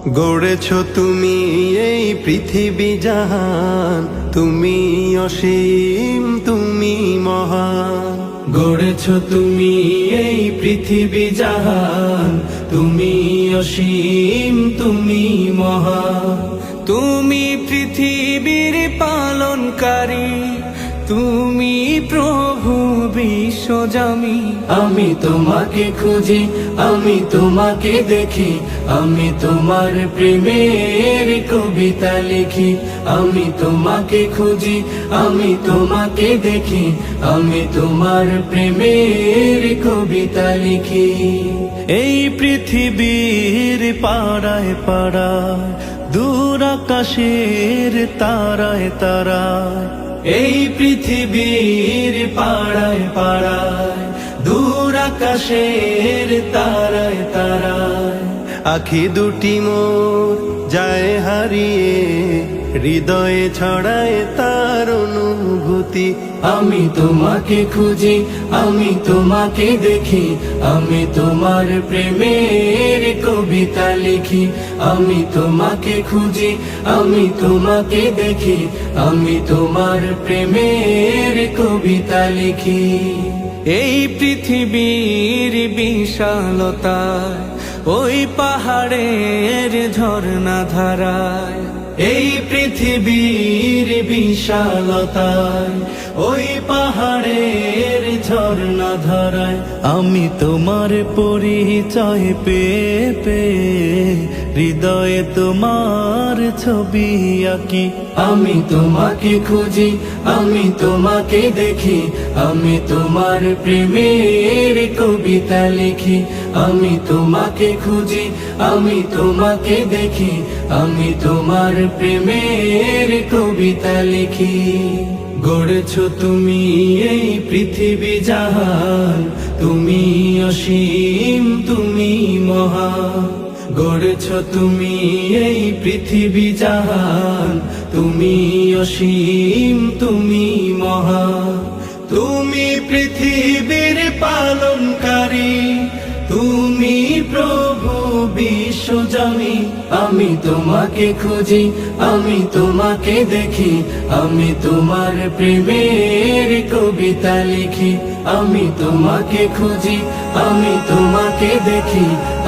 গড়েছ তুমি এই পৃথিবী জাহান, তুমি অসীম তুমি মহান। গড়েছ তুমি এই পৃথিবী জাহান, তুমি অসীম তুমি মহান। তুমি পৃথিবীর পালনকারী, তুমি প্রভু বিশ্বজামি। আমি তোমাকে খুঁজি, আমি তোমাকে দেখি, আমি তোমার প্রেমের কবিতা লিখি। আমি তোমাকে খুঁজি, আমি তোমাকে দেখি, আমি তোমার প্রেমের কবিতা লিখি। এই পৃথিবীর পাড়ায় পাড়ায়, দূর আকাশের তারায় তারায়, এই পৃথিবীর পাড়ায় পাড়ায়, দূর আকাশের তারায় তারায়, আখি দুটি মোর যায় হারিয়ে, হৃদয়ে ছড়ায় তার অনুভূতি। আমি তোমাকে খুঁজি, আমি তোমাকে দেখি, আমি তোমার প্রেমের কবিতা লিখি। আমি তোমাকে খুঁজি, আমি তোমাকে দেখি, আমি তোমার প্রেমের কবিতা লিখি। এই পৃথিবীর বিশালতায়, ওই পাহাড়ের ঝর্ণা ধারায়, এই পৃথিবীর বিশালতায়, ওই পাহাড়ের ঝর্ণা ধারায়, আমি তোমার পরিচয় পেয়ে পেয়ে, হৃদয়ে তোমার ছবি আঁকি। আমি তোমাকে খুঁজি, আমি তোমাকে দেখি, আমি তোমার প্রেমের কবিতা লিখি। আমি তোমাকে খুঁজি, আমি তোমাকে দেখি, আমি তোমার প্রেমের কবিতা লিখি। গড়েছ তুমি এই পৃথিবী জাহান, তুমি অসীম তুমি মহান। গড়েছ তুমি এই পৃথিবী জাহান, তুমি অসীম তুমি মহান। তুমি পৃথিবীর পালনকারী, তুমি প্রভু বিশ্বজামি। আমি তোমাকে খুঁজি, আমি তোমাকে দেখি, আমি তোমার প্রেমের কবিতা লিখি। আমি তোমাকে খুঁজি, আমি তোমাকে দেখি,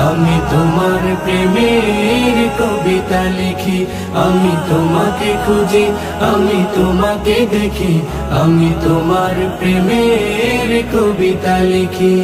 আমি তোমার প্রেমের কবিতা লিখি। আমি তোমাকে খুঁজি, আমি তোমাকে দেখি, আমি তোমার প্রেমের কবিতা লিখি।